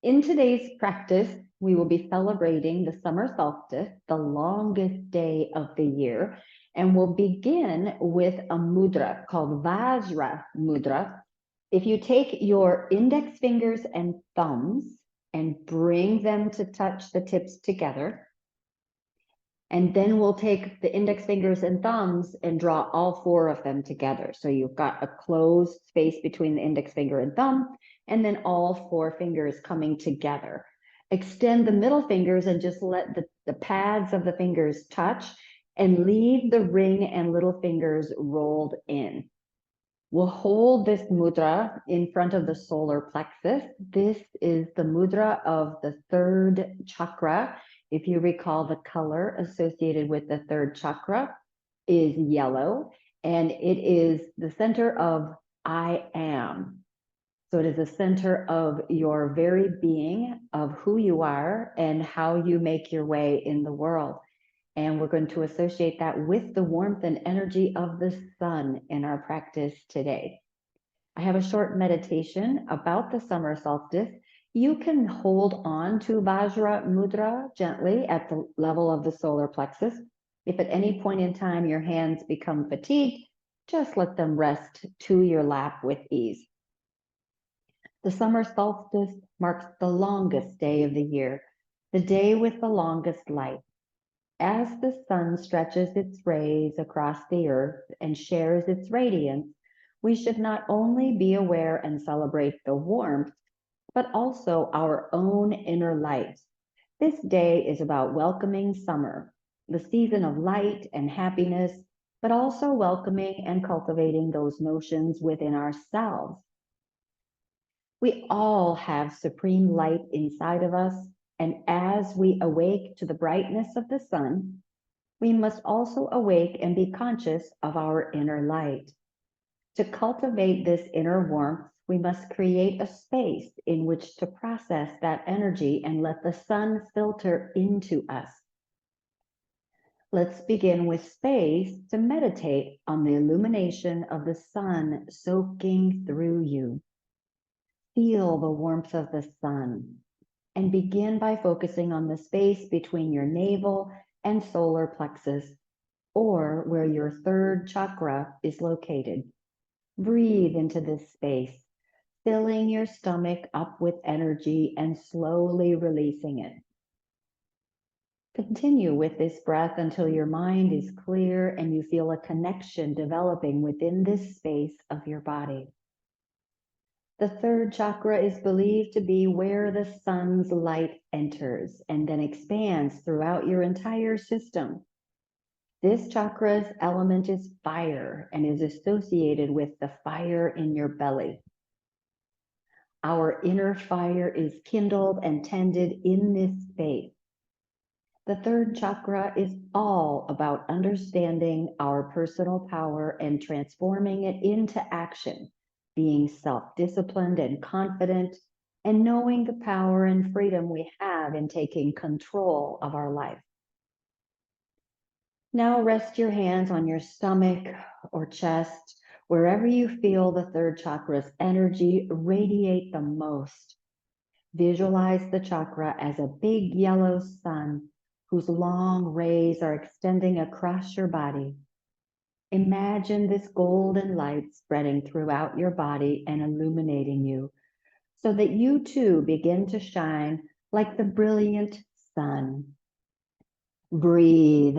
In today's practice, we will be celebrating the summer solstice, the longest day of the year, and we'll begin with a mudra called Vajra Mudra. If you take your index fingers and thumbs and bring them to touch the tips together, and then we'll take the index fingers and thumbs and draw all four of them together. So you've got a closed space between the index finger and thumb, and then all four fingers coming together. Extend the middle fingers and just let the pads of the fingers touch, and leave the ring and little fingers rolled in. We'll hold this mudra in front of the solar plexus. This is the mudra of the third chakra. If you recall, the color associated with the third chakra is yellow, and it is the center of I am. So it is the center of your very being, of who you are and how you make your way in the world. And we're going to associate that with the warmth and energy of the sun in our practice today. I have a short meditation about the summer solstice. You can hold on to Vajra Mudra gently at the level of the solar plexus. If at any point in time your hands become fatigued, just let them rest to your lap with ease. The summer solstice marks the longest day of the year, the day with the longest light. As the sun stretches its rays across the earth and shares its radiance, we should not only be aware and celebrate the warmth, but also our own inner light. This day is about welcoming summer, the season of light and happiness, but also welcoming and cultivating those notions within ourselves. We all have supreme light inside of us, and as we awake to the brightness of the sun, we must also awake and be conscious of our inner light. To cultivate this inner warmth, we must create a space in which to process that energy and let the sun filter into us. Let's begin with space to meditate on the illumination of the sun soaking through you. Feel the warmth of the sun and begin by focusing on the space between your navel and solar plexus, or where your third chakra is located. Breathe into this space, filling your stomach up with energy and slowly releasing it. Continue with this breath until your mind is clear and you feel a connection developing within this space of your body. The third chakra is believed to be where the sun's light enters and then expands throughout your entire system. This chakra's element is fire and is associated with the fire in your belly. Our inner fire is kindled and tended in this space. The third chakra is all about understanding our personal power and transforming it into action, being self-disciplined and confident, and knowing the power and freedom we have in taking control of our life. Now rest your hands on your stomach or chest, wherever you feel the third chakra's energy radiate the most. Visualize the chakra as a big yellow sun whose long rays are extending across your body. Imagine this golden light spreading throughout your body and illuminating you so that you too begin to shine like the brilliant sun. Breathe.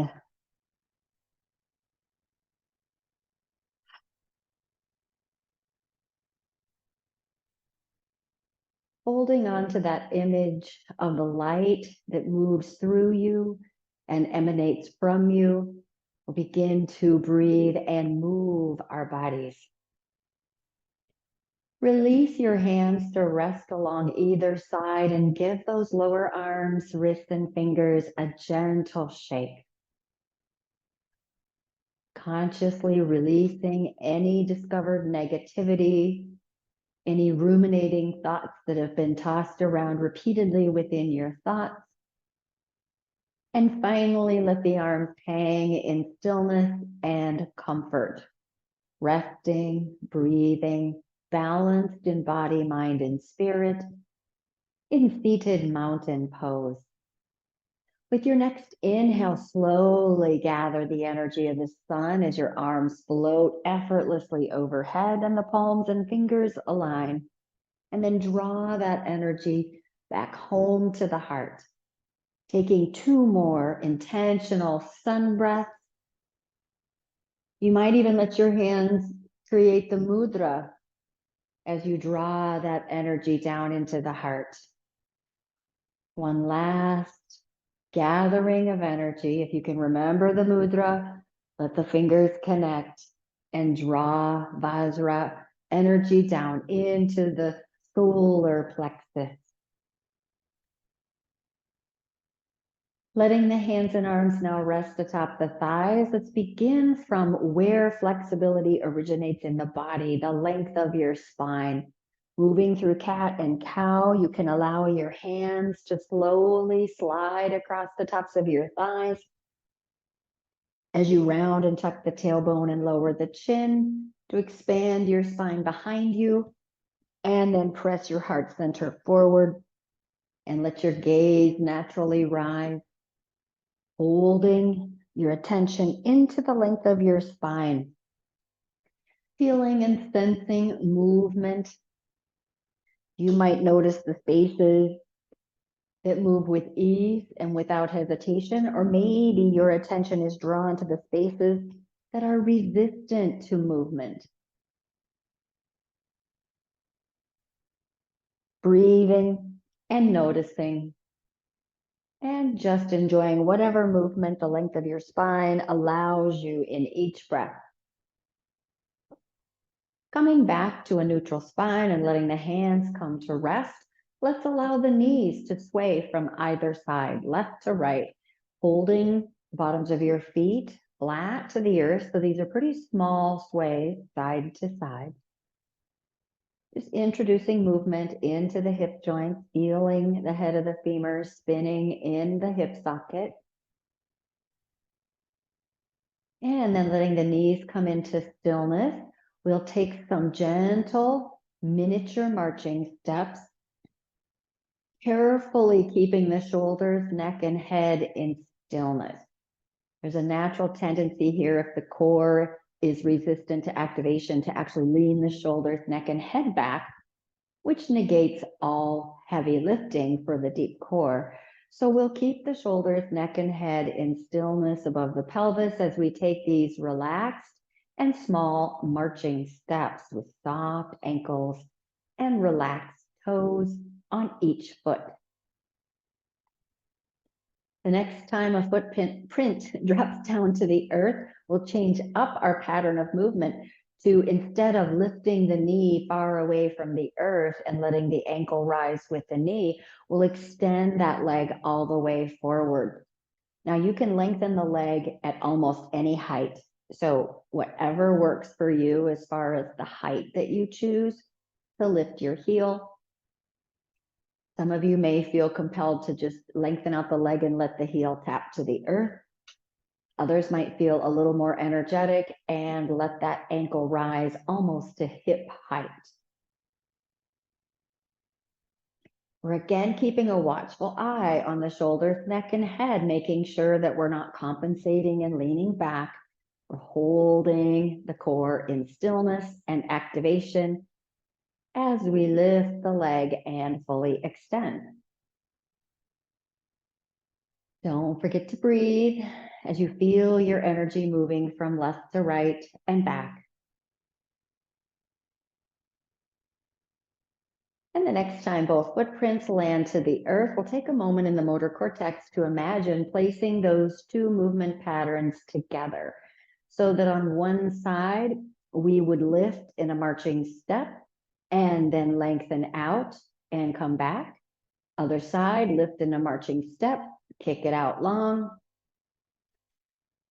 Holding on to that image of the light that moves through you and emanates from you, we'll begin to breathe and move our bodies. Release your hands to rest along either side and give those lower arms, wrists, and fingers a gentle shake. Consciously releasing any discovered negativity, any ruminating thoughts that have been tossed around repeatedly within your thoughts. And finally, let the arms hang in stillness and comfort, resting, breathing, balanced in body, mind, and spirit, in seated mountain pose. With your next inhale, slowly gather the energy of the sun as your arms float effortlessly overhead and the palms and fingers align. And then draw that energy back home to the heart. Taking 2 more intentional sun breaths. You might even let your hands create the mudra as you draw that energy down into the heart. One last gathering of energy. If you can remember the mudra, let the fingers connect and draw Vajra energy down into the solar plexus. Letting the hands and arms now rest atop the thighs. Let's begin from where flexibility originates in the body, the length of your spine. Moving through cat and cow, you can allow your hands to slowly slide across the tops of your thighs. As you round and tuck the tailbone and lower the chin to expand your spine behind you, and then press your heart center forward and let your gaze naturally rise. Holding your attention into the length of your spine, feeling and sensing movement. You might notice the spaces that move with ease and without hesitation, or maybe your attention is drawn to the spaces that are resistant to movement. Breathing and noticing. And just enjoying whatever movement the length of your spine allows you in each breath. Coming back to a neutral spine and letting the hands come to rest, let's allow the knees to sway from either side, left to right, holding the bottoms of your feet flat to the earth. So these are pretty small sways, side to side. Just introducing movement into the hip joints, feeling the head of the femur spinning in the hip socket. And then letting the knees come into stillness. We'll take some gentle miniature marching steps, carefully keeping the shoulders, neck, and head in stillness. There's a natural tendency here, if the core is resistant to activation, to actually lean the shoulders, neck, and head back, which negates all heavy lifting for the deep core. So we'll keep the shoulders, neck, and head in stillness above the pelvis as we take these relaxed and small marching steps with soft ankles and relaxed toes on each foot. The next time a footprint drops down to the earth, we'll change up our pattern of movement to, instead of lifting the knee far away from the earth and letting the ankle rise with the knee, we'll extend that leg all the way forward. Now you can lengthen the leg at almost any height. So whatever works for you as far as the height that you choose to lift your heel. Some of you may feel compelled to just lengthen out the leg and let the heel tap to the earth. Others might feel a little more energetic and let that ankle rise almost to hip height. We're again keeping a watchful eye on the shoulders, neck, and head, making sure that we're not compensating and leaning back. We're holding the core in stillness and activation as we lift the leg and fully extend. Don't forget to breathe as you feel your energy moving from left to right and back. And the next time both footprints land to the earth, we'll take a moment in the motor cortex to imagine placing those 2 movement patterns together, so that on one side, we would lift in a marching step and then lengthen out and come back. Other side, lift in a marching step, kick it out long.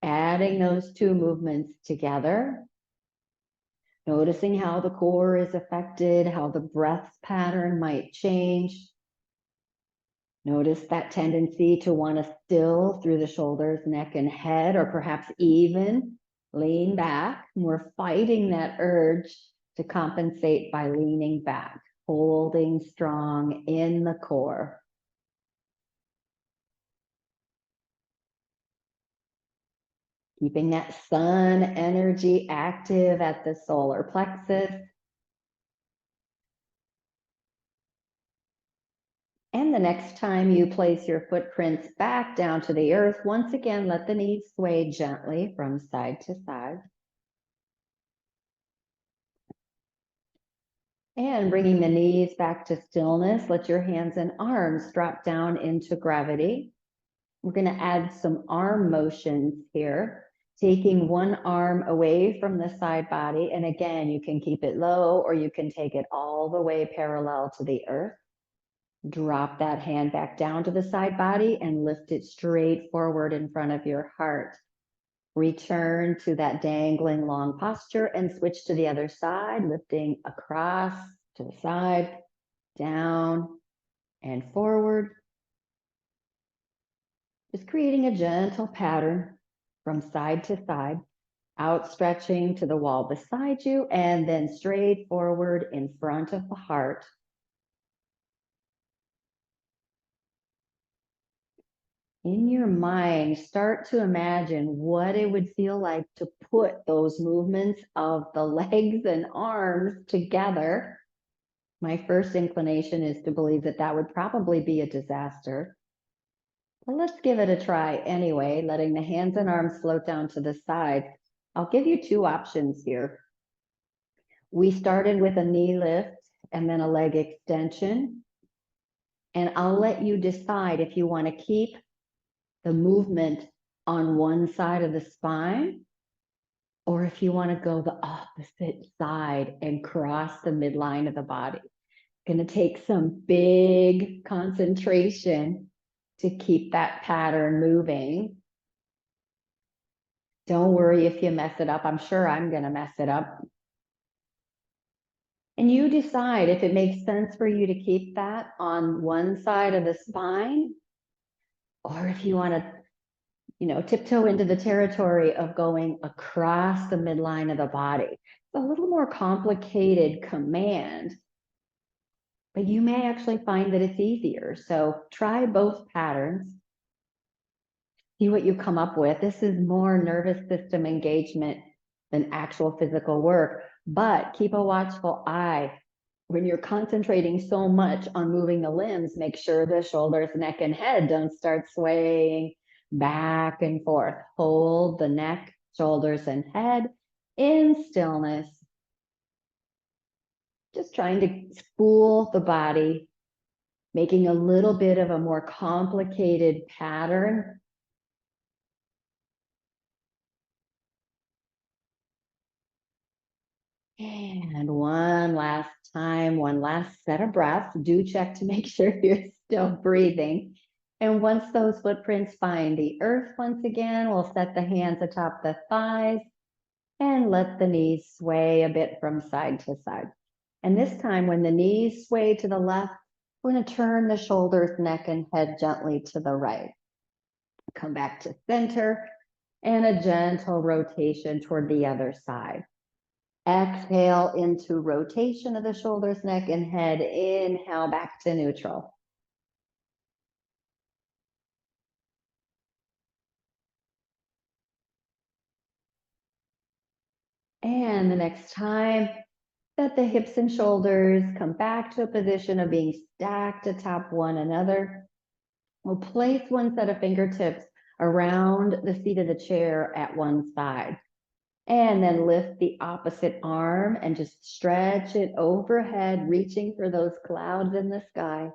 Adding those 2 movements together. Noticing how the core is affected, how the breath pattern might change. Notice that tendency to want to still through the shoulders, neck, and head, or perhaps even lean back. We're fighting that urge to compensate by leaning back, holding strong in the core. Keeping that sun energy active at the solar plexus. And the next time you place your footprints back down to the earth, once again, let the knees sway gently from side to side. And bringing the knees back to stillness, let your hands and arms drop down into gravity. We're going to add some arm motions here, taking one arm away from the side body. And again, you can keep it low or you can take it all the way parallel to the earth. Drop that hand back down to the side body and lift it straight forward in front of your heart. Return to that dangling long posture and switch to the other side, lifting across to the side, down and forward. Just creating a gentle pattern from side to side, outstretching to the wall beside you and then straight forward in front of the heart. In your mind, start to imagine what it would feel like to put those movements of the legs and arms together. My first inclination is to believe that that would probably be a disaster. But let's give it a try anyway, letting the hands and arms float down to the side. I'll give you two options here. We started with a knee lift and then a leg extension. And I'll let you decide if you want to keep the movement on one side of the spine, or if you want to go the opposite side and cross the midline of the body. Going to take some big concentration to keep that pattern moving. Don't worry if you mess it up. I'm sure I'm going to mess it up. And you decide if it makes sense for you to keep that on one side of the spine, or if you want to tiptoe into the territory of going across the midline of the body. It's a little more complicated command, but you may actually find that it's easier. So try both patterns. See what you come up with. This is more nervous system engagement than actual physical work, but keep a watchful eye. When you're concentrating so much on moving the limbs, make sure the shoulders, neck, and head don't start swaying back and forth. Hold the neck, shoulders, and head in stillness. Just trying to spool the body, making a little bit of a more complicated pattern. And one last time, one last set of breaths. Do check to make sure you're still breathing. And once those footprints find the earth once again, we'll set the hands atop the thighs and let the knees sway a bit from side to side. And this time when the knees sway to the left, we're going to turn the shoulders, neck, and head gently to the right. Come back to center and a gentle rotation toward the other side. Exhale into rotation of the shoulders, neck, and head. Inhale back to neutral. And the next time, let the hips and shoulders come back to a position of being stacked atop one another. We'll place one set of fingertips around the seat of the chair at one side. And then lift the opposite arm and just stretch it overhead, reaching for those clouds in the sky.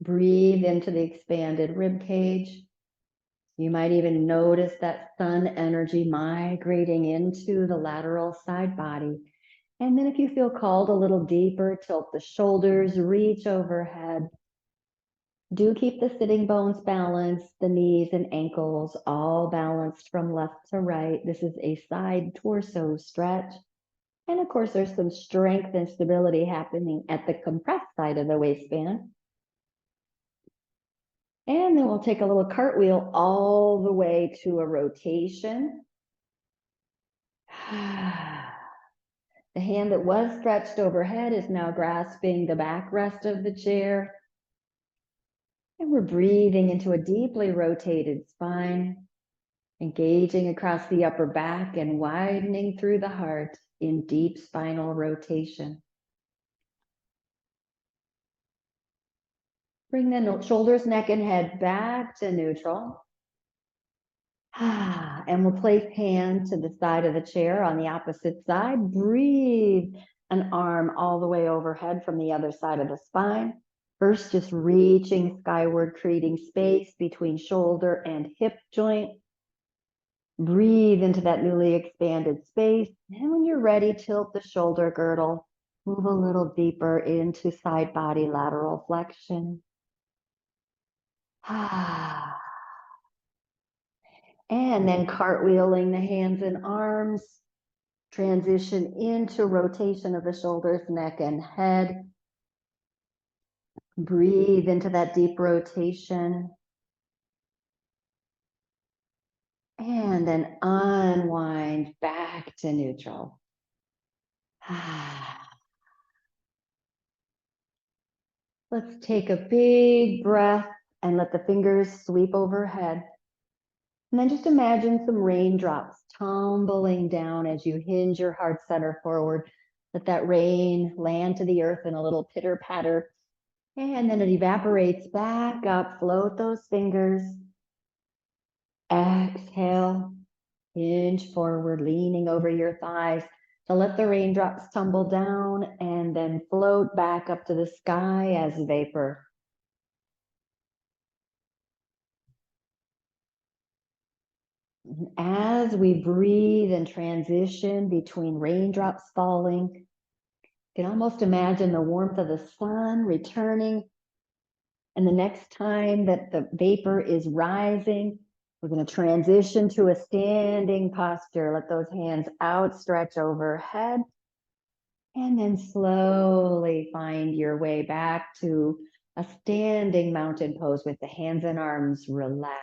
Breathe into the expanded rib cage. You might even notice that sun energy migrating into the lateral side body. And then if you feel called a little deeper, tilt the shoulders, reach overhead. Do keep the sitting bones balanced, the knees and ankles all balanced from left to right. This is a side torso stretch. And of course, there's some strength and stability happening at the compressed side of the waistband. And then we'll take a little cartwheel all the way to a rotation. The hand that was stretched overhead is now grasping the backrest of the chair. And we're breathing into a deeply rotated spine, engaging across the upper back and widening through the heart in deep spinal rotation. Bring the shoulders, neck, and head back to neutral. And we'll place hands to the side of the chair on the opposite side. Breathe an arm all the way overhead from the other side of the spine. First, just reaching skyward, creating space between shoulder and hip joint. Breathe into that newly expanded space. And when you're ready, tilt the shoulder girdle. Move a little deeper into side body lateral flexion. And then cartwheeling the hands and arms. Transition into rotation of the shoulders, neck, and head. Breathe into that deep rotation. And then unwind back to neutral. Let's take a big breath and let the fingers sweep overhead. And then just imagine some raindrops tumbling down as you hinge your heart center forward. Let that rain land to the earth in a little pitter patter. And then it evaporates back up. Float those fingers. Exhale. Hinge forward, leaning over your thighs. So let the raindrops tumble down and then float back up to the sky as vapor. As we breathe and transition between raindrops falling, you can almost imagine the warmth of the sun returning. And the next time that the vapor is rising, we're going to transition to a standing posture. Let those hands outstretch overhead. And then slowly find your way back to a standing mountain pose with the hands and arms relaxed.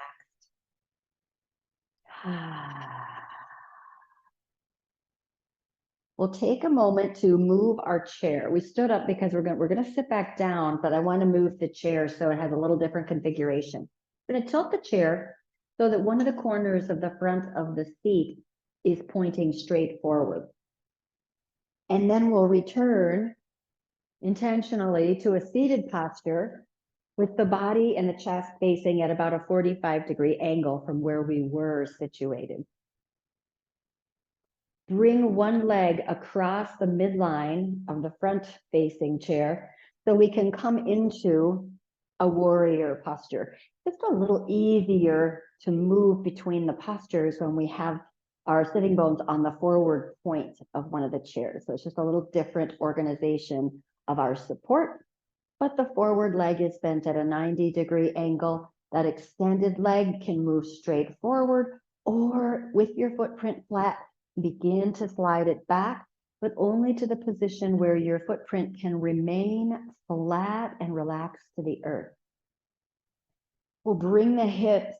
We'll take a moment to move our chair. We stood up because we're going to sit back down, but I want to move the chair so it has a little different configuration. I'm going to tilt the chair so that one of the corners of the front of the seat is pointing straight forward. And then we'll return intentionally to a seated posture with the body and the chest facing at about a 45-degree angle from where we were situated. Bring one leg across the midline of the front-facing chair so we can come into a warrior posture. It's a little easier to move between the postures when we have our sitting bones on the forward point of one of the chairs. So it's just a little different organization of our support, but the forward leg is bent at a 90-degree angle. That extended leg can move straight forward, or with your footprint flat, begin to slide it back, but only to the position where your footprint can remain flat and relaxed to the earth. We'll bring the hips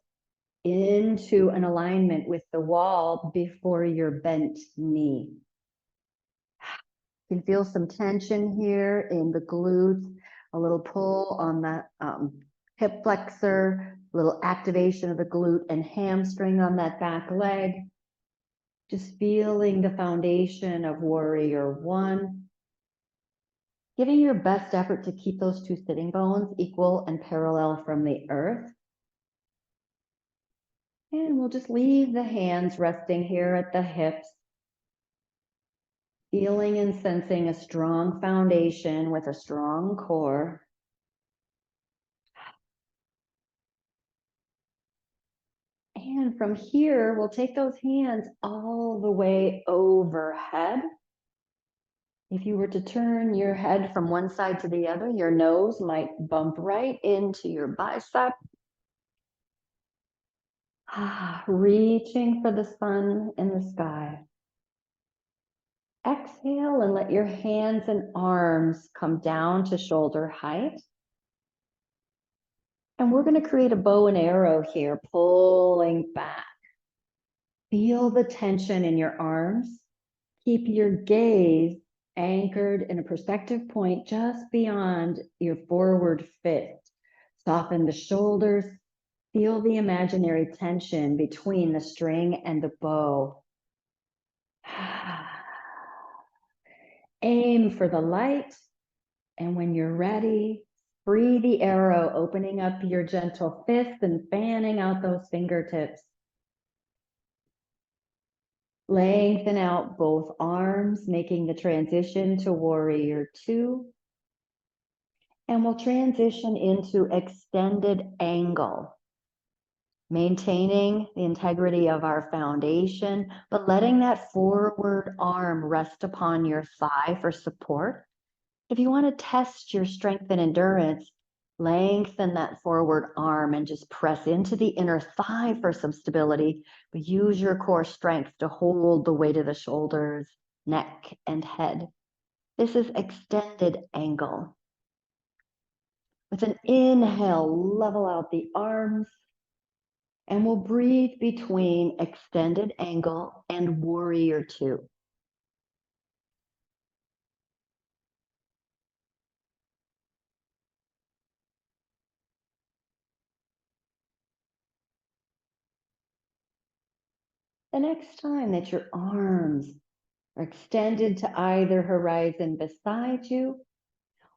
into an alignment with the wall before your bent knee. You can feel some tension here in the glutes, a little pull on that hip flexor, a little activation of the glute and hamstring on that back leg. Just feeling the foundation of warrior one. Giving your best effort to keep those two sitting bones equal and parallel from the earth. And we'll just leave the hands resting here at the hips. Feeling and sensing a strong foundation with a strong core. And from here, we'll take those hands all the way overhead. If you were to turn your head from one side to the other, your nose might bump right into your bicep. Reaching for the sun in the sky. Exhale and let your hands and arms come down to shoulder height. And we're going to create a bow and arrow here, pulling back. Feel the tension in your arms. Keep your gaze anchored in a perspective point just beyond your forward fist. Soften the shoulders. Feel the imaginary tension between the string and the bow. Aim for the light, and when you're ready, free the arrow, opening up your gentle fist and fanning out those fingertips. Lengthen out both arms, making the transition to warrior two. And we'll transition into extended angle, maintaining the integrity of our foundation, but letting that forward arm rest upon your thigh for support. If you want to test your strength and endurance, lengthen that forward arm and just press into the inner thigh for some stability, but use your core strength to hold the weight of the shoulders, neck, and head. This is extended angle. With an inhale, level out the arms, and we'll breathe between extended angle and warrior two. The next time that your arms are extended to either horizon beside you,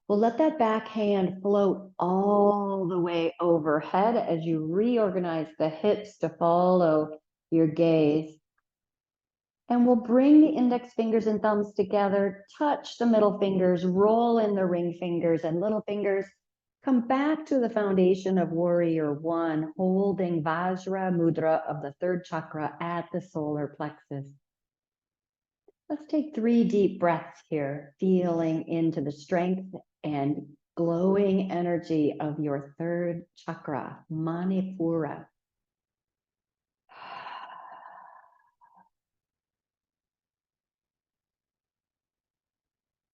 we'll let that back hand float all the way overhead as you reorganize the hips to follow your gaze. And we'll bring the index fingers and thumbs together, touch the middle fingers, roll in the ring fingers and little fingers. Come back to the foundation of warrior one, holding Vajra Mudra of the third chakra at the solar plexus. Let's take 3 deep breaths here, feeling into the strength and glowing energy of your third chakra, Manipura.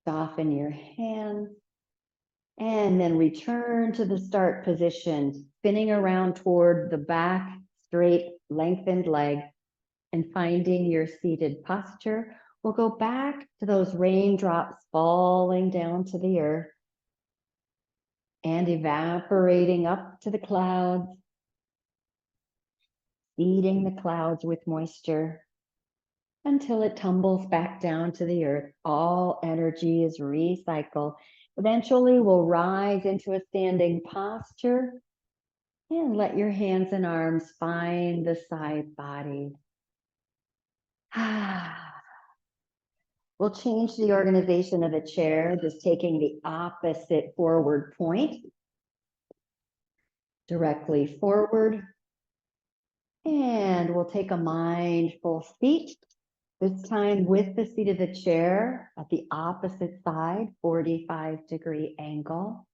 Soften your hands and then return to the start position, spinning around toward the back, straight, lengthened leg, and finding your seated posture. We'll go back to those raindrops falling down to the earth and evaporating up to the clouds, feeding the clouds with moisture until it tumbles back down to the earth. All energy is recycled. Eventually, we'll rise into a standing posture and let your hands and arms find the side body. We'll change the organization of the chair, just taking the opposite forward point, directly forward. And we'll take a mindful seat, this time with the seat of the chair at the opposite side, 45-degree angle.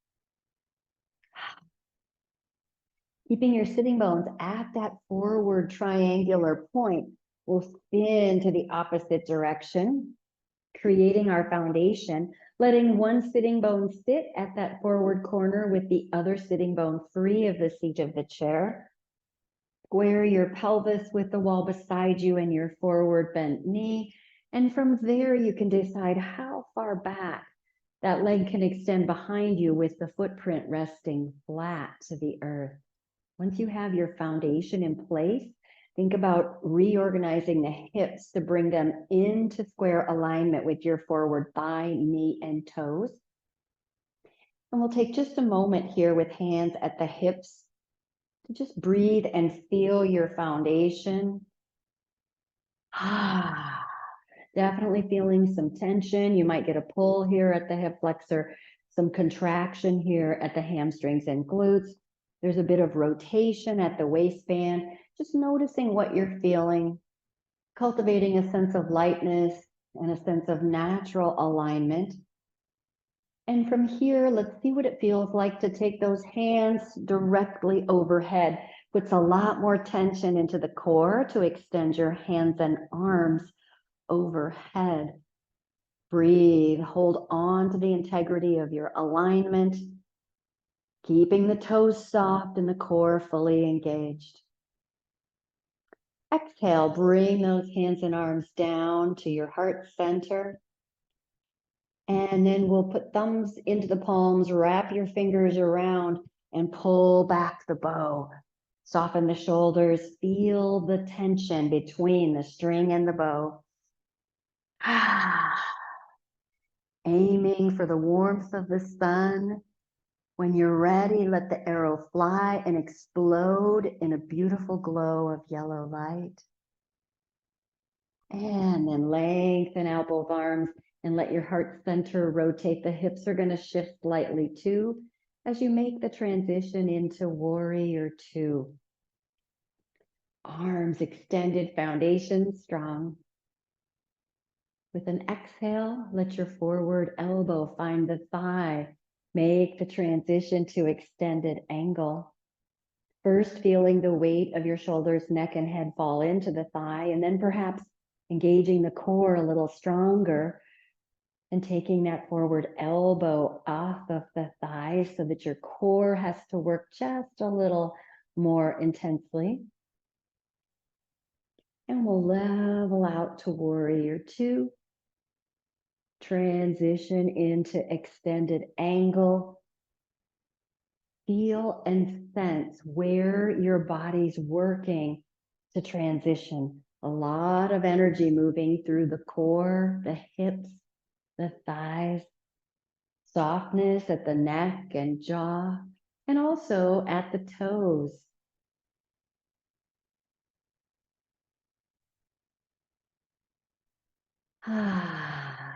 Keeping your sitting bones at that forward triangular point, we'll spin to the opposite direction, creating our foundation, letting one sitting bone sit at that forward corner with the other sitting bone free of the seat of the chair. Square your pelvis with the wall beside you and your forward bent knee. And from there, you can decide how far back that leg can extend behind you with the footprint resting flat to the earth. Once you have your foundation in place, think about reorganizing the hips to bring them into square alignment with your forward thigh, knee, and toes. And we'll take just a moment here with hands at the hips to just breathe and feel your foundation. Definitely feeling some tension. You might get a pull here at the hip flexor, some contraction here at the hamstrings and glutes. There's a bit of rotation at the waistband. Just noticing what you're feeling, cultivating a sense of lightness and a sense of natural alignment. And from here, let's see what it feels like to take those hands directly overhead. Puts a lot more tension into the core to extend your hands and arms overhead. Breathe, hold on to the integrity of your alignment, keeping the toes soft and the core fully engaged. Exhale, bring those hands and arms down to your heart center. And then we'll put thumbs into the palms, wrap your fingers around, and pull back the bow. Soften the shoulders, feel the tension between the string and the bow. Aiming for the warmth of the sun. When you're ready, let the arrow fly and explode in a beautiful glow of yellow light. And then lengthen out both arms and let your heart center rotate. The hips are going to shift slightly too as you make the transition into warrior two. Arms extended, foundation strong. With an exhale, let your forward elbow find the thigh. Make the transition to extended angle. First, feeling the weight of your shoulders, neck, and head fall into the thigh, and then perhaps engaging the core a little stronger and taking that forward elbow off of the thigh so that your core has to work just a little more intensely. And we'll level out to warrior two. Transition into extended angle. Feel and sense where your body's working to transition. A lot of energy moving through the core, the hips, the thighs, softness at the neck and jaw, and also at the toes.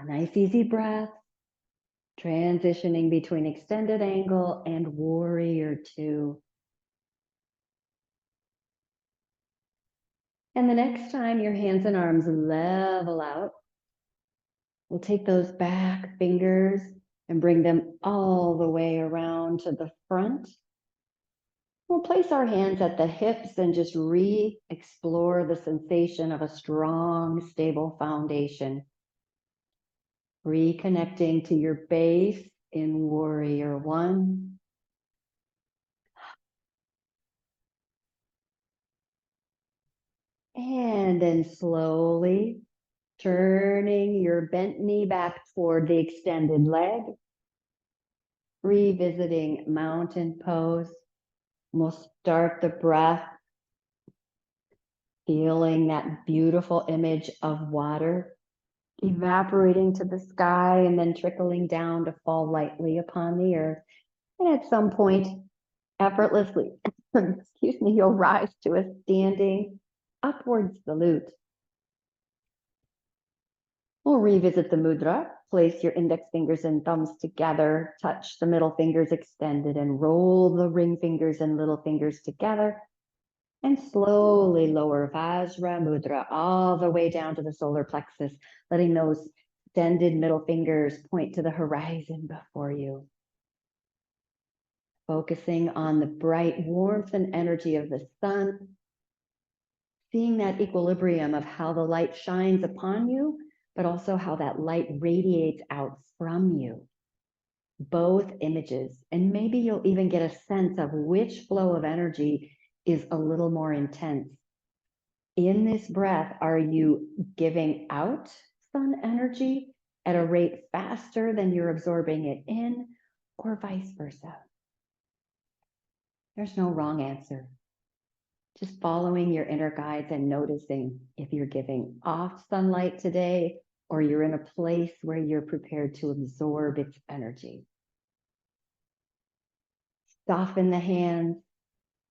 Nice easy breath. Transitioning between extended angle and warrior two. And the next time your hands and arms level out, we'll take those back fingers and bring them all the way around to the front. We'll place our hands at the hips and just re-explore the sensation of a strong, stable foundation. Reconnecting to your base in warrior one. And then slowly turning your bent knee back toward the extended leg. Revisiting mountain pose. We'll start the breath, feeling that beautiful image of water evaporating to the sky and then trickling down to fall lightly upon the earth. And at some point, effortlessly, excuse me, you'll rise to a standing upward salute. We'll revisit the mudra. Place your index fingers and thumbs together, touch the middle fingers extended, and roll the ring fingers and little fingers together. And slowly lower Vajra Mudra all the way down to the solar plexus, letting those extended middle fingers point to the horizon before you. Focusing on the bright warmth and energy of the sun, seeing that equilibrium of how the light shines upon you, but also how that light radiates out from you. Both images, and maybe you'll even get a sense of which flow of energy is a little more intense. In this breath, are you giving out sun energy at a rate faster than you're absorbing it in, or vice versa? There's no wrong answer. Just following your inner guides and noticing if you're giving off sunlight today or you're in a place where you're prepared to absorb its energy. Soften the hands,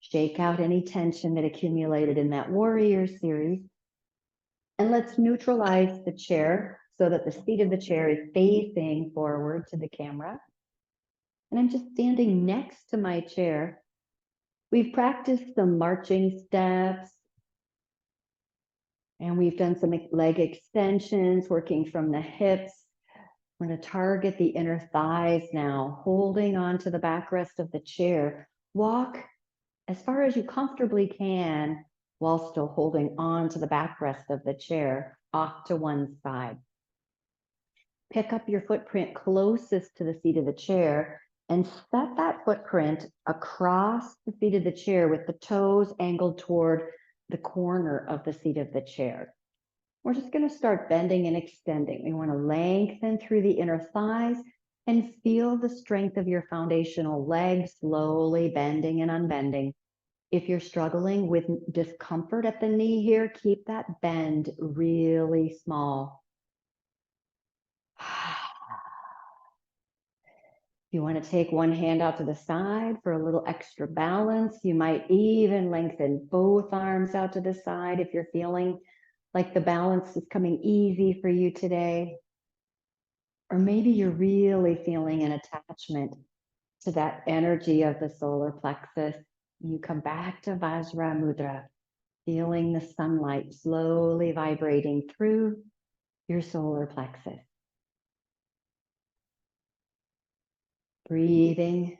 shake out any tension that accumulated in that warrior series, and let's neutralize the chair so that the seat of the chair is facing forward to the camera. And I'm just standing next to my chair. We've practiced some marching steps, and we've done some leg extensions, working from the hips. I'm going to target the inner thighs now, holding on to the backrest of the chair. Walk as far as you comfortably can while still holding on to the backrest of the chair off to one side. Pick up your footprint closest to the seat of the chair and set that footprint across the seat of the chair with the toes angled toward the corner of the seat of the chair. We're just going to start bending and extending. We want to lengthen through the inner thighs and feel the strength of your foundational leg slowly bending and unbending. If you're struggling with discomfort at the knee here, keep that bend really small. You want to take one hand out to the side for a little extra balance. You might even lengthen both arms out to the side if you're feeling like the balance is coming easy for you today. Or maybe you're really feeling an attachment to that energy of the solar plexus. You come back to Vajra Mudra, feeling the sunlight slowly vibrating through your solar plexus. Breathing,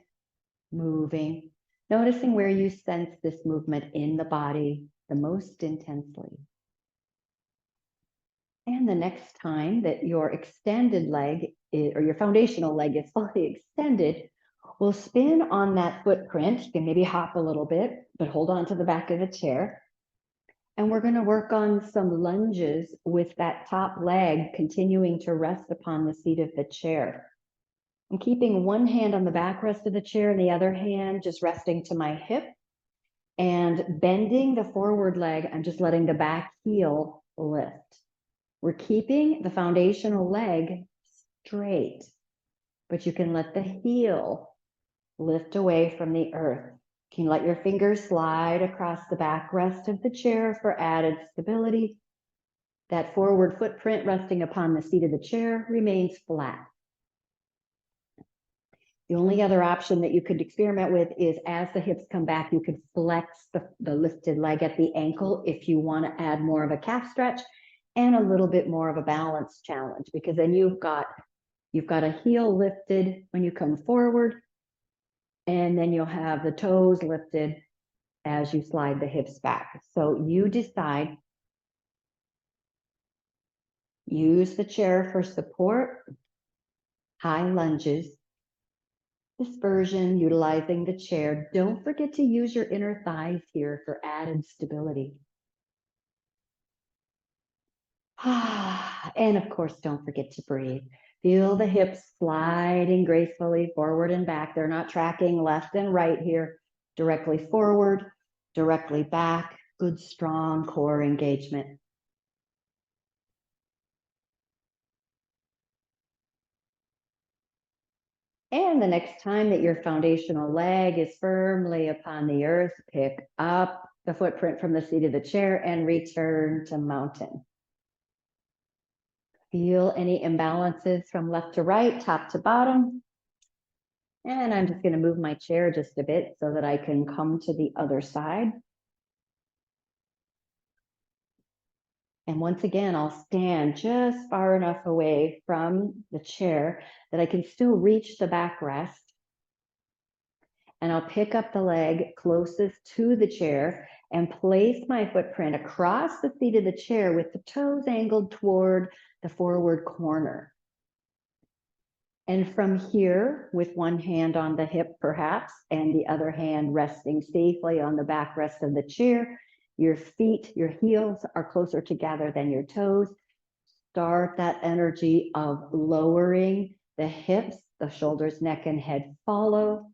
moving, noticing where you sense this movement in the body the most intensely. And the next time that your extended leg or your foundational leg is fully extended, we'll spin on that footprint. You can maybe hop a little bit, but hold on to the back of the chair. And we're going to work on some lunges with that top leg continuing to rest upon the seat of the chair. I'm keeping one hand on the backrest of the chair and the other hand just resting to my hip. And bending the forward leg, I'm just letting the back heel lift. We're keeping the foundational leg straight, but you can let the heel lift away from the earth. You can let your fingers slide across the backrest of the chair for added stability. That forward footprint resting upon the seat of the chair remains flat. The only other option that you could experiment with is as the hips come back, you could flex the lifted leg at the ankle if you want to add more of a calf stretch and a little bit more of a balance challenge, because then you've got a heel lifted when you come forward, and then you'll have the toes lifted as you slide the hips back. So you decide. Use the chair for support, high lunges. This version, utilizing the chair. Don't forget to use your inner thighs here for added stability. And of course, don't forget to breathe. Feel the hips sliding gracefully forward and back. They're not tracking left and right here. Directly forward, directly back. Good, strong core engagement. And the next time that your foundational leg is firmly upon the earth, pick up the footprint from the seat of the chair and return to mountain. Feel any imbalances from left to right, top to bottom. And I'm just going to move my chair just a bit so that I can come to the other side. And once again, I'll stand just far enough away from the chair that I can still reach the backrest. And I'll pick up the leg closest to the chair and place my footprint across the seat of the chair with the toes angled toward the forward corner. And from here, with one hand on the hip perhaps, and the other hand resting safely on the backrest of the chair, your feet, your heels are closer together than your toes. Start that energy of lowering the hips, the shoulders, neck, and head follow.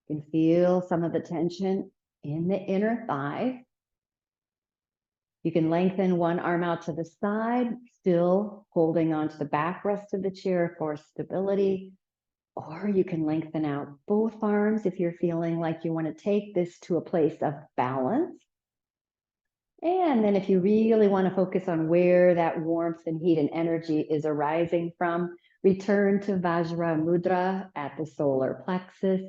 You can feel some of the tension in the inner thigh. You can lengthen one arm out to the side, still holding onto the backrest of the chair for stability. Or you can lengthen out both arms if you're feeling like you want to take this to a place of balance. And then if you really want to focus on where that warmth and heat and energy is arising from, return to Vajra Mudra at the solar plexus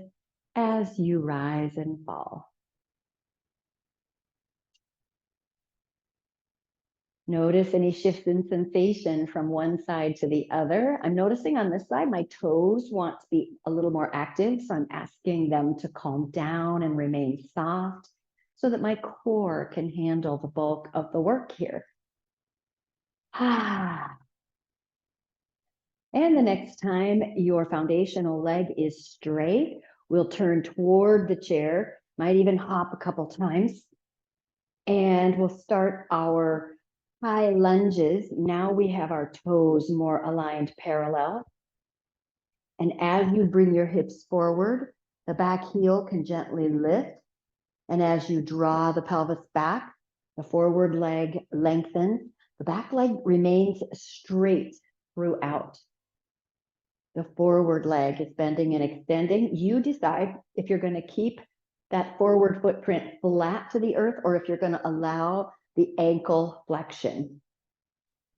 as you rise and fall. Notice any shifts in sensation from one side to the other. I'm noticing on this side, my toes want to be a little more active, so I'm asking them to calm down and remain soft so that my core can handle the bulk of the work here. And the next time your foundational leg is straight, we'll turn toward the chair. Might even hop a couple times. And we'll start our high lunges. Now we have our toes more aligned parallel. And as you bring your hips forward, the back heel can gently lift. And as you draw the pelvis back, the forward leg lengthens. The back leg remains straight throughout. The forward leg is bending and extending. You decide if you're going to keep that forward footprint flat to the earth or if you're going to allow the ankle flexion.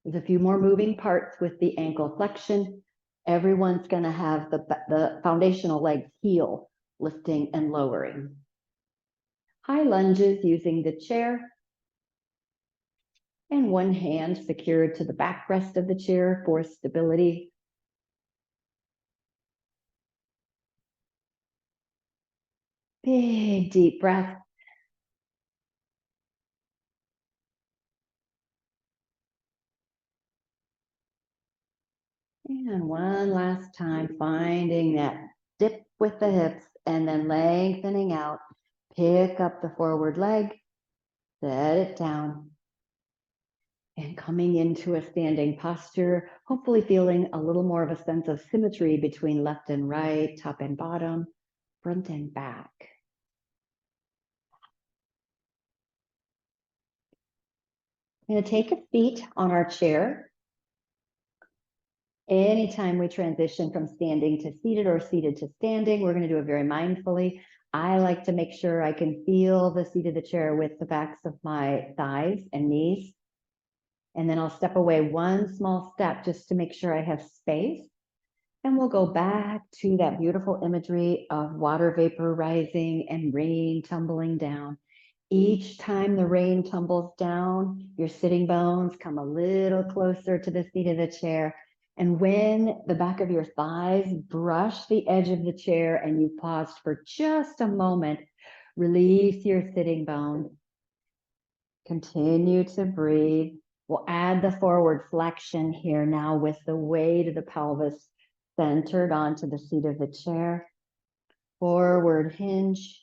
There's a few more moving parts with the ankle flexion. Everyone's going to have the foundational leg heel lifting and lowering. High lunges using the chair and one hand secured to the backrest of the chair for stability. Big deep breath. And one last time, finding that dip with the hips and then lengthening out. Pick up the forward leg, set it down. And coming into a standing posture, hopefully feeling a little more of a sense of symmetry between left and right, top and bottom, front and back. I'm going to take a seat on our chair. Anytime we transition from standing to seated or seated to standing, we're going to do it very mindfully. I like to make sure I can feel the seat of the chair with the backs of my thighs and knees. And then I'll step away one small step just to make sure I have space. And we'll go back to that beautiful imagery of water vapor rising and rain tumbling down. Each time the rain tumbles down, your sitting bones come a little closer to the seat of the chair. And when the back of your thighs brush the edge of the chair and you paused for just a moment, release your sitting bones. Continue to breathe. We'll add the forward flexion here now with the weight of the pelvis centered onto the seat of the chair. Forward hinge.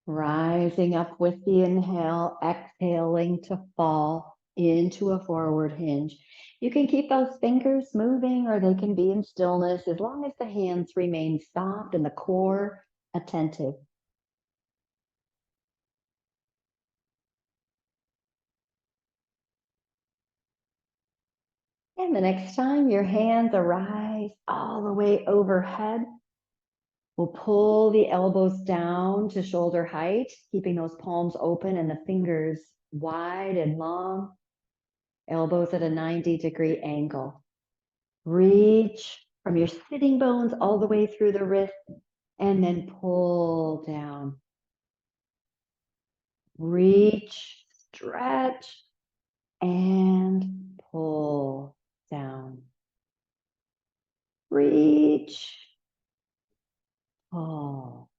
Rising up with the inhale, exhaling to fall into a forward hinge. You can keep those fingers moving or they can be in stillness as long as the hands remain soft and the core attentive. And the next time your hands arise all the way overhead, we'll pull the elbows down to shoulder height, keeping those palms open and the fingers wide and long, elbows at a 90-degree angle. Reach from your sitting bones all the way through the wrist and then pull down. Reach, stretch, and pull down. Reach, pull.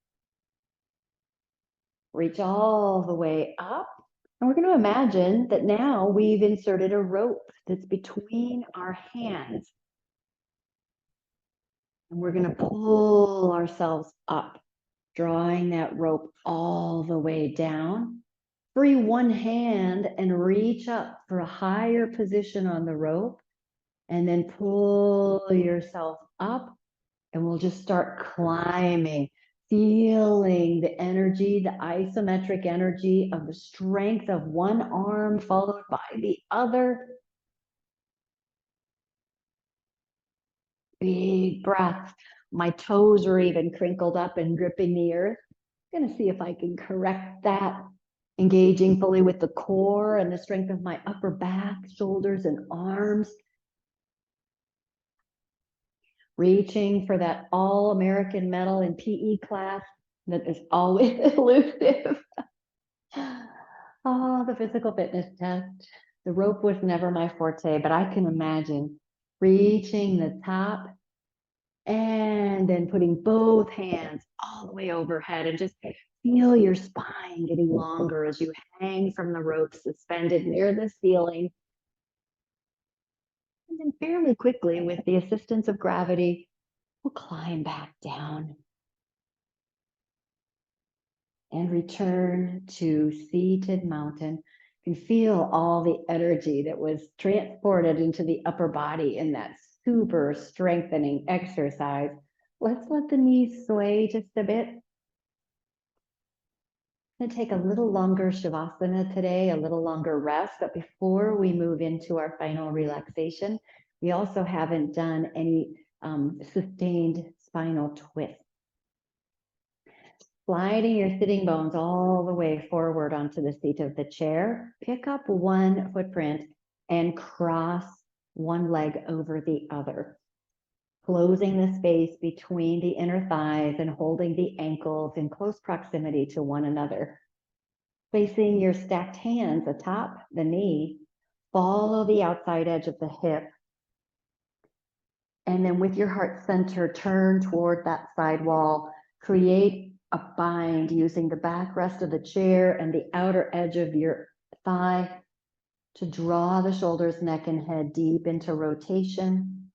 Reach all the way up. And we're going to imagine that now we've inserted a rope that's between our hands. And we're going to pull ourselves up, drawing that rope all the way down. Free one hand and reach up for a higher position on the rope. And then pull yourself up. And we'll just start climbing, feeling the energy, the isometric energy of the strength of one arm followed by the other. Big breath. My toes are even crinkled up and gripping the earth. I'm going to see if I can correct that. Engaging fully with the core and the strength of my upper back, shoulders, and arms. Reaching for that all-American medal in PE class that is always elusive. Oh, the physical fitness test. The rope was never my forte, but I can imagine reaching the top and then putting both hands all the way overhead and just feel your spine getting longer as you hang from the rope suspended near the ceiling. And then fairly quickly, with the assistance of gravity, we'll climb back down. and return to seated mountain. You can feel all the energy that was transported into the upper body in that super strengthening exercise. Let's let the knees sway just a bit. I'm gonna take a little longer Shavasana today, a little longer rest, but before we move into our final relaxation, we also haven't done any sustained spinal twist. Sliding your sitting bones all the way forward onto the seat of the chair. Pick up one footprint and cross one leg over the other, closing the space between the inner thighs and holding the ankles in close proximity to one another. Placing your stacked hands atop the knee, follow the outside edge of the hip. And then with your heart center, turn toward that side wall. Create a bind using the backrest of the chair and the outer edge of your thigh to draw the shoulders, neck, and head deep into rotation.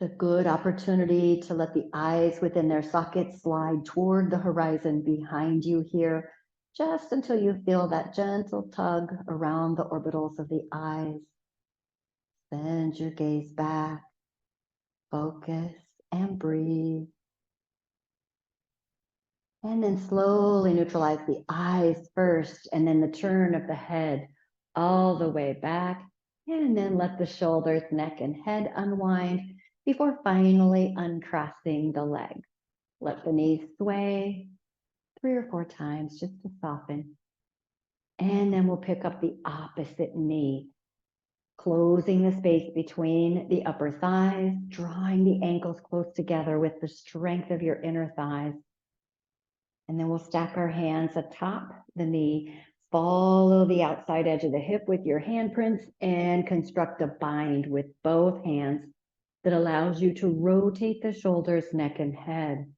A good opportunity to let the eyes within their sockets slide toward the horizon behind you here, just until you feel that gentle tug around the orbitals of the eyes. Send your gaze back, focus, and breathe. And then slowly neutralize the eyes first, and then the turn of the head all the way back. And then let the shoulders, neck, and head unwind before finally uncrossing the legs. Let the knees sway 3 or 4 times just to soften. And then we'll pick up the opposite knee, closing the space between the upper thighs, drawing the ankles close together with the strength of your inner thighs. And then we'll stack our hands atop the knee, follow the outside edge of the hip with your handprints, and construct a bind with both hands that allows you to rotate the shoulders, neck, and head.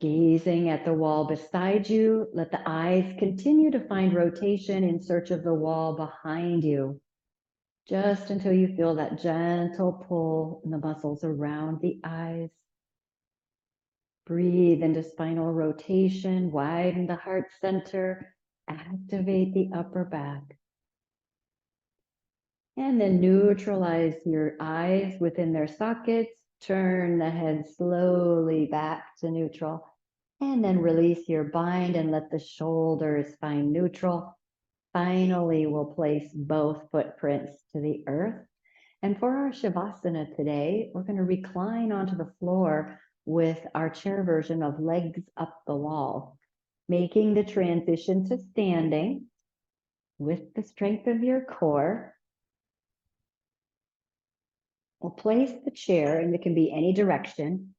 Gazing at the wall beside you, let the eyes continue to find rotation in search of the wall behind you, just until you feel that gentle pull in the muscles around the eyes. Breathe into spinal rotation, widen the heart center, activate the upper back. And then neutralize your eyes within their sockets, turn the head slowly back to neutral, and then release your bind and let the shoulders find neutral. Finally, we'll place both footprints to the earth. And for our Shavasana today, we're going to recline onto the floor with our chair version of legs up the wall, making the transition to standing with the strength of your core. We'll place the chair, and it can be any direction,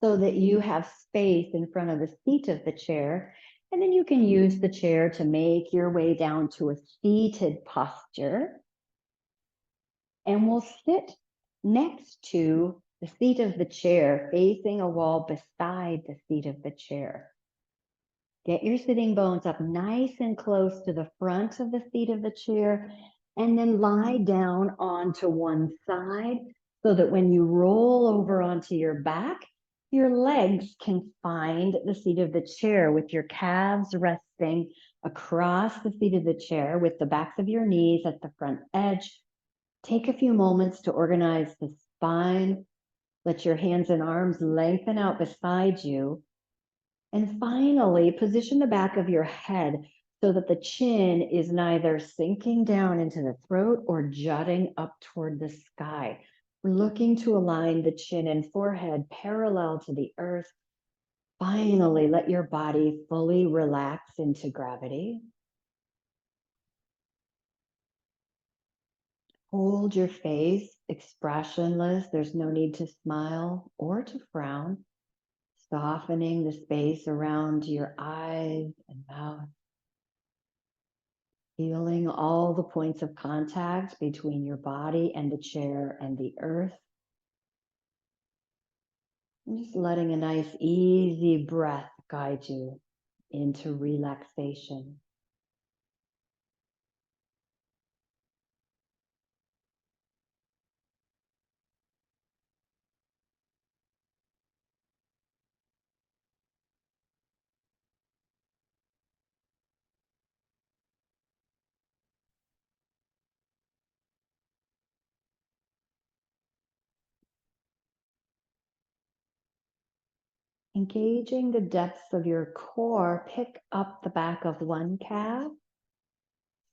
so that you have space in front of the seat of the chair. And then you can use the chair to make your way down to a seated posture. And we'll sit next to the seat of the chair, facing a wall beside the seat of the chair. Get your sitting bones up nice and close to the front of the seat of the chair, and then lie down onto one side so that when you roll over onto your back, your legs can find the seat of the chair with your calves resting across the seat of the chair with the backs of your knees at the front edge. Take a few moments to organize the spine. Let your hands and arms lengthen out beside you. And finally, position the back of your head so that the chin is neither sinking down into the throat or jutting up toward the sky. We're looking to align the chin and forehead parallel to the earth. Finally, let your body fully relax into gravity. Hold your face expressionless. There's no need to smile or to frown. Softening the space around your eyes and mouth. Feeling all the points of contact between your body and the chair and the earth. And just letting a nice, easy breath guide you into relaxation. Engaging the depths of your core, pick up the back of one calf,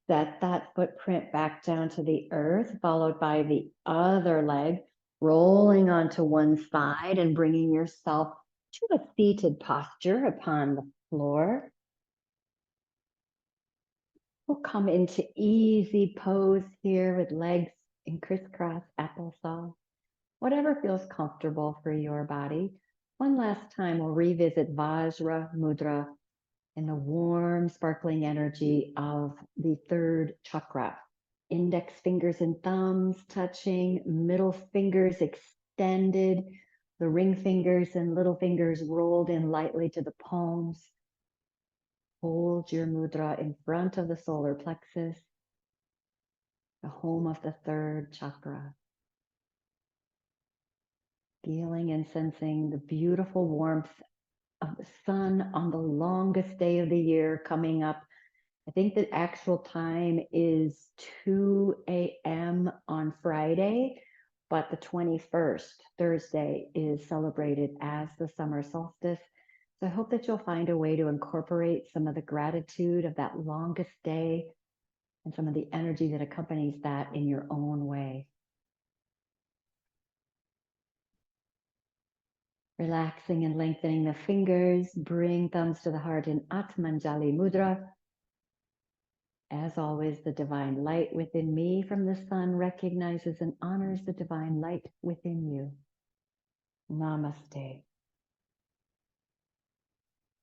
set that footprint back down to the earth, followed by the other leg, rolling onto one side and bringing yourself to a seated posture upon the floor. We'll come into easy pose here with legs in crisscross applesauce, whatever feels comfortable for your body. One last time, we'll revisit Vajra Mudra in the warm, sparkling energy of the third chakra. Index fingers and thumbs touching, middle fingers extended, the ring fingers and little fingers rolled in lightly to the palms. Hold your mudra in front of the solar plexus, the home of the third chakra. Feeling and sensing the beautiful warmth of the sun on the longest day of the year coming up. I think the actual time is 2 a.m. on Friday, but the 21st, Thursday, is celebrated as the summer solstice. So I hope that you'll find a way to incorporate some of the gratitude of that longest day and some of the energy that accompanies that in your own way. Relaxing and lengthening the fingers, bring thumbs to the heart in Atmanjali Mudra. As always, the divine light within me from the sun recognizes and honors the divine light within you. Namaste.